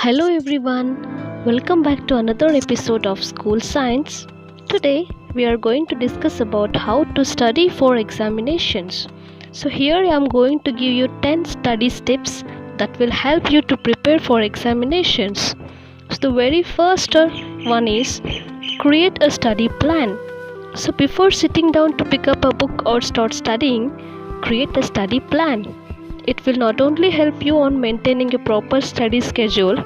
Hello everyone, welcome back to another episode of School Science. Today we are going to discuss about how to study for examinations. So here I am going to give you 10 study tips that will help you to prepare for examinations. So the very first one is create a study plan. So before sitting down to pick up a book or start studying, create a study plan. It will not only help you on maintaining a proper study schedule,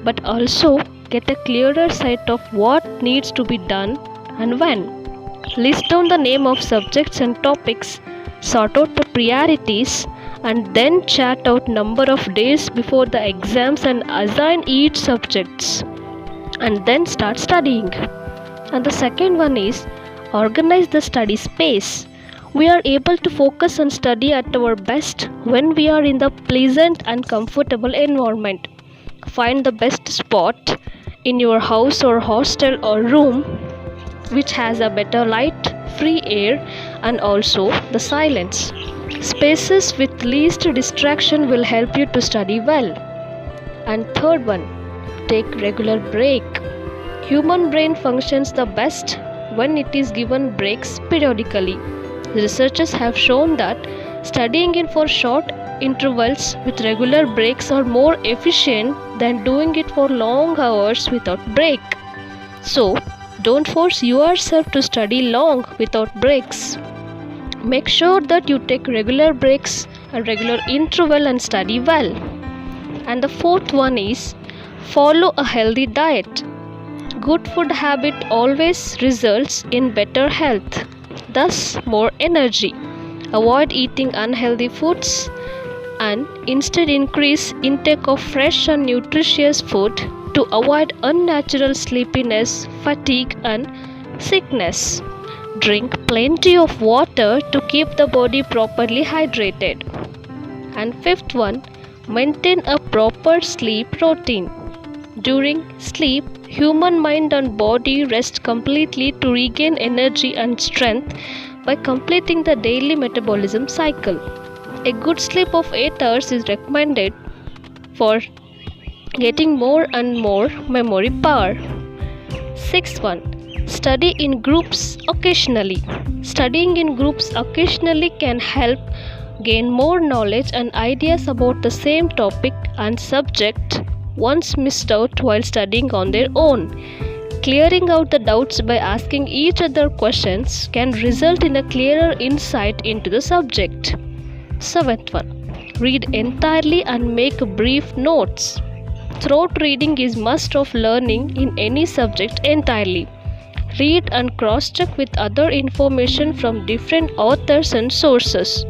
but also get a clearer sight of what needs to be done and when. List down the name of subjects and topics, sort out the priorities, and then chart out number of days before the exams and assign each subjects. And then start studying. And the second one is organize the study space. We are able to focus and study at our best when we are in the pleasant and comfortable environment. Find the best spot in your house or hostel or room which has a better light, free air, and also the silence. Spaces with least distraction will help you to study well. And third one, take regular break. Human brain functions the best when it is given breaks periodically. Researchers have shown that studying in for short intervals with regular breaks are more efficient than doing it for long hours without break. So, don't force yourself to study long without breaks. Make sure that you take regular breaks and regular interval and study well. And the fourth one is follow a healthy diet. Good food habit always results in better health, thus more energy. Avoid eating unhealthy foods and instead increase intake of fresh and nutritious food to avoid unnatural sleepiness, fatigue and sickness. Drink plenty of water to keep the body properly hydrated. And fifth one, maintain a proper sleep routine. During sleep, human mind and body rest completely to regain energy and strength by completing the daily metabolism cycle. A good sleep of 8 hours is recommended for getting more and more memory power. Sixth one, study in groups occasionally. Studying in groups occasionally can help gain more knowledge and ideas about the same topic and subject once missed out while studying on their own. Clearing out the doubts by asking each other questions can result in a clearer insight into the subject. Seventh one, read entirely and make brief notes. Throat reading is must of learning in any subject entirely. Read and cross-check with other information from different authors and sources.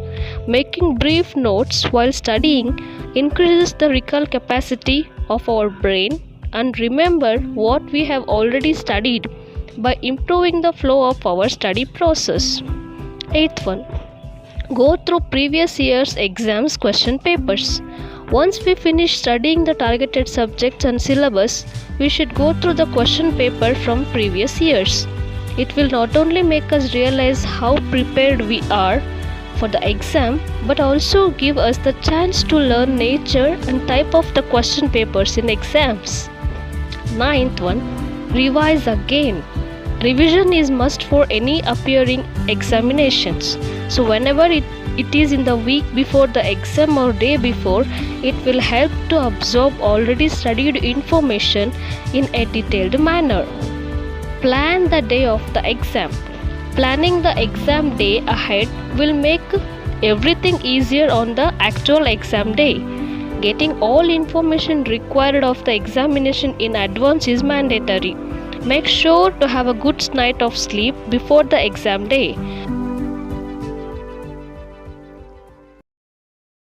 Making brief notes while studying increases the recall capacity of our brain and remember what we have already studied by improving the flow of our study process. Eighth one, go through previous year's exams question papers. Once we finish studying the targeted subjects and syllabus, we should go through the question paper from previous years. It will not only make us realize how prepared we are for the exam, but also give us the chance to learn nature and type of the question papers in exams. Ninth one, revise again. Revision is must for any appearing examinations. So whenever it is in the week before the exam or day before, it will help to absorb already studied information in a detailed manner. Plan the day of the exam. Planning the exam day ahead will make everything easier on the actual exam day. Getting all information required of the examination in advance is mandatory. Make sure to have a good night of sleep before the exam day.